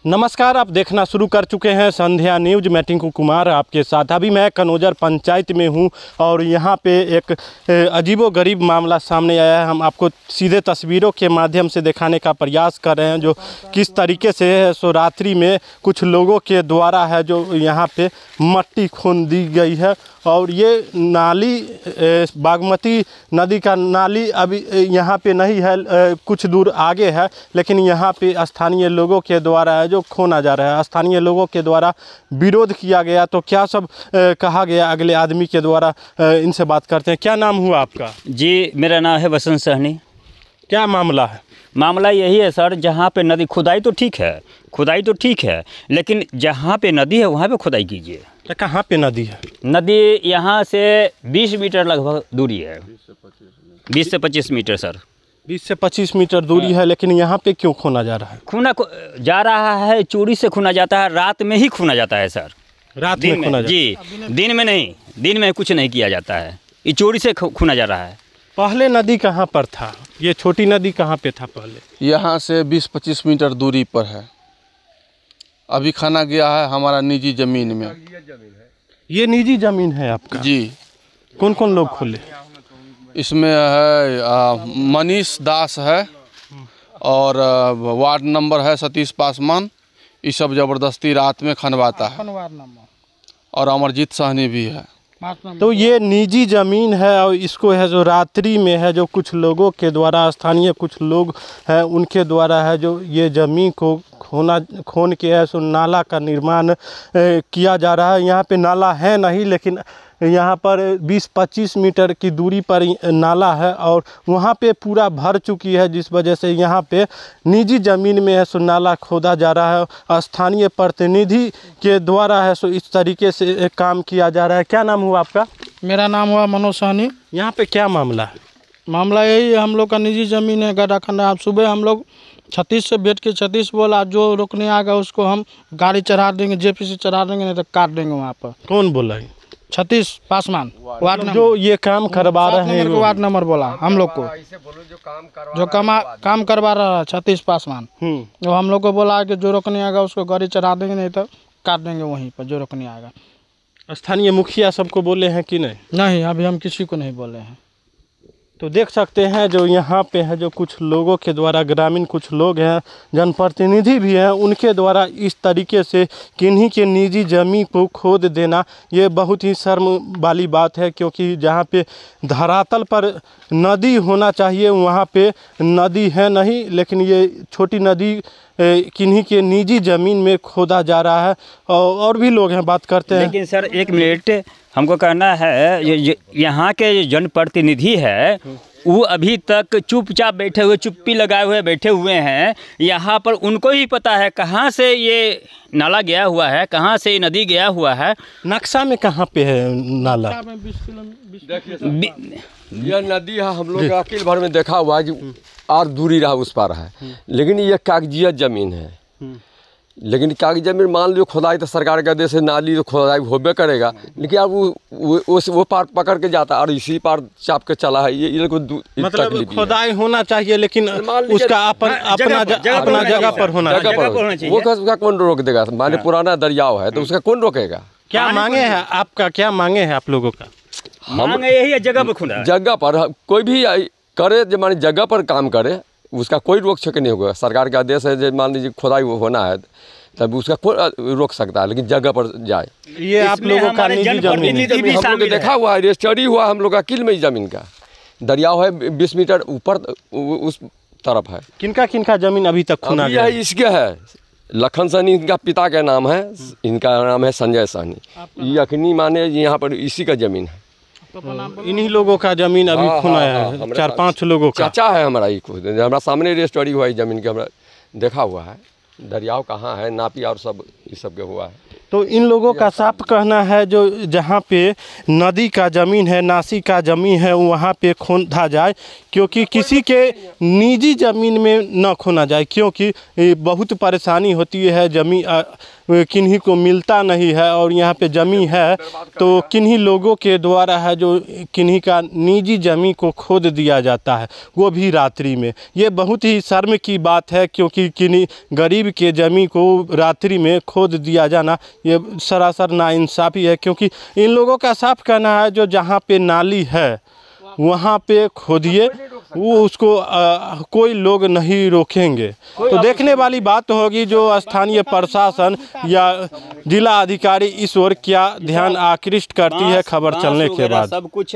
नमस्कार, आप देखना शुरू कर चुके हैं संध्या न्यूज। मैं टिंकू कुमार आपके साथ। अभी मैं कनौजर पंचायत में हूं और यहां पे एक अजीबोगरीब मामला सामने आया है। हम आपको सीधे तस्वीरों के माध्यम से दिखाने का प्रयास कर रहे हैं जो किस तरीके से है। सो रात्रि में कुछ लोगों के द्वारा है जो यहां पे मट्टी खोद दी गई है और ये नाली बागमती नदी का नाली अभी यहाँ पे नहीं है, कुछ दूर आगे है, लेकिन यहाँ पे स्थानीय लोगों के द्वारा है जो खोना जा रहा है। स्थानीय लोगों के द्वारा विरोध किया गया। तो क्या सब कहा गया अगले आदमी के द्वारा, इनसे बात करते हैं। क्या नाम हुआ आपका? जी, मेरा नाम है वसंत सहनी। क्या मामला है? मामला यही है सर, जहाँ पे नदी खुदाई तो ठीक है, लेकिन जहाँ पे नदी है वहाँ पे खुदाई कीजिए। कहाँ पे नदी है? नदी यहाँ से 20 मीटर लगभग दूरी है, 20 से 25 मीटर सर। 20 से 25 मीटर दूरी है, लेकिन यहाँ पे क्यों खोना जा रहा है? खूना जा रहा है, चोरी से खूना जाता है, रात में ही खूना जाता है सर। रात में खूना जी, दिन में नहीं, दिन में कुछ नहीं किया जाता है, ये चोरी से खूना जा रहा है। पहले नदी कहाँ पर था? ये छोटी नदी कहाँ पे था पहले? यहाँ से 20-25 मीटर दूरी पर है। अभी खाना गया है हमारा निजी जमीन में। ये निजी जमीन है आपका? जी। कौन कौन लोग खोले? इसमें है मनीष दास है और वार्ड नंबर है सतीश पासवान। ये सब जबरदस्ती रात में खनवाता है और अमरजीत सहनी भी है। तो ये निजी ज़मीन है और इसको है जो रात्रि में है जो कुछ लोगों के द्वारा, स्थानीय कुछ लोग हैं उनके द्वारा है जो ये ज़मीन को खोन के है सो नाला का निर्माण किया जा रहा है। यहाँ पे नाला है नहीं, लेकिन यहाँ पर 20-25 मीटर की दूरी पर नाला है और वहाँ पे पूरा भर चुकी है, जिस वजह से यहाँ पे निजी ज़मीन में है सो नाला खोदा जा रहा है। स्थानीय प्रतिनिधि के द्वारा है सो इस तरीके से काम किया जा रहा है। क्या नाम हुआ आपका? मेरा नाम हुआ मनोज सहनी। यहाँ पे क्या मामला है? मामला यही है, हम लोग का निजी ज़मीन है, गड्ढा खंडा। आप सुबह हम लोग 36 से बैठ के 36 बोला, जो रोकने आएगा उसको हम गाड़ी चढ़ा देंगे, जेपीसी चढ़ा देंगे, नहीं तो काट देंगे वहाँ पर। कौन बोला है? 36 पासवान वार्ड नंबर, जो ये काम करवा रहे हैं, वार्ड नंबर बोला हम लोग को, जो काम करवा रहा है 36 पासवान। वो हम लोग को बोला कि जो रोकने आएगा उसको गाड़ी चढ़ा देंगे, नहीं तो काट देंगे वहीं पर जो रोकने आएगा। स्थानीय मुखिया सबको बोले हैं कि नहीं? नहीं, अभी हम किसी को नहीं बोले हैं। तो देख सकते हैं जो यहाँ पे है जो कुछ लोगों के द्वारा, ग्रामीण कुछ लोग हैं, जनप्रतिनिधि भी हैं, उनके द्वारा इस तरीके से किन्हीं के निजी ज़मीन को खोद देना ये बहुत ही शर्म वाली बात है। क्योंकि जहाँ पे धरातल पर नदी होना चाहिए वहाँ पे नदी है नहीं, लेकिन ये छोटी नदी किन्हीं के निजी ज़मीन में खोदा जा रहा है। और भी लोग हैं, बात करते हैं। लेकिन सर एक मिनट, हमको कहना है यहाँ के जनप्रतिनिधि है वो अभी तक चुपचाप बैठे हुए, चुप्पी लगाए हुए बैठे हुए हैं। यहाँ पर उनको ही पता है कहाँ से ये नाला गया हुआ है, कहाँ से ये नदी गया हुआ है। नक्शा में कहाँ पे है नाला? यह नदी है, हम लोग अकेले भर में देखा हुआ है जो और दूरी रहा उस पार है, लेकिन ये कागजियत जमीन है। लेकिन कागज जमीन मान लो खुदाई तो सरकार के आदेश से नाली तो खुदाई होबे करेगा, लेकिन अब वो पार पकड़ के जाता और इसी पार चाप के चला है। ये मतलब खुदाई होना चाहिए, लेकिन उसका अपना जगह पर होना चाहिए। वो उसका कौन रोक देगा? माने पुराना दरियाव है तो उसका कौन रोकेगा? क्या मांगे है आपका? क्या मांगे है आप लोगों का? हम यही है, जगह पर खुदा, जगह पर कोई भी करे जो माने जगह पर काम करे उसका कोई रोक छेक नहीं होगा। सरकार का आदेश है जो मान लीजिए खुदाई होना है तब उसका कोई रोक सकता है, लेकिन जगह पर जाए। ये आप लोगों का निजी जमीन है। हम लोग देखा हुआ है, रजिस्ट्री हुआ हम लोग का किल में ही जमीन का दरियाव है 20 मीटर ऊपर उस तरफ है। किनका जमीन अभी तक खुना गया है? इसके है लखन सहनी, इनका पिता का नाम है, इनका नाम है संजय सहनी। यखनी माने यहाँ पर इसी का जमीन है। इन्हीं लोगों का जमीन अभी खुना है, 4-5 लोगों का। चाचा है हमारा, हमारा सामने रजिस्ट्री हुआ है जमीन के, हमारा देखा हुआ है। दरियाव कहाँ है, नापी और सब इस सब के हुआ है। तो इन लोगों का साफ कहना है जो जहाँ पे नदी का ज़मीन है, नासी का ज़मीन है, वहाँ पे खोदा जाए, क्योंकि किसी के निजी ज़मीन में न खोना जाए, क्योंकि बहुत परेशानी होती है। ज़मीन किन्हीं को मिलता नहीं है और यहाँ पे ज़मीन है तो किन्हीं लोगों के द्वारा है जो किन्हीं का निजी ज़मीन को खोद दिया जाता है, वो भी रात्रि में। ये बहुत ही शर्म की बात है क्योंकि किन्हीं गरीब के ज़मीन को रात्रि में खोद दिया जाना ये सरासर नाइंसाफ़ी है, क्योंकि इन लोगों का साफ कहना है जो जहाँ पे नाली है वहाँ पे खोदिए, वो उसको कोई लोग नहीं रोकेंगे। तो देखने वाली बात होगी जो स्थानीय प्रशासन या जिला अधिकारी इस ओर क्या ध्यान आकृष्ट करती है खबर चलने के बाद। सब कुछ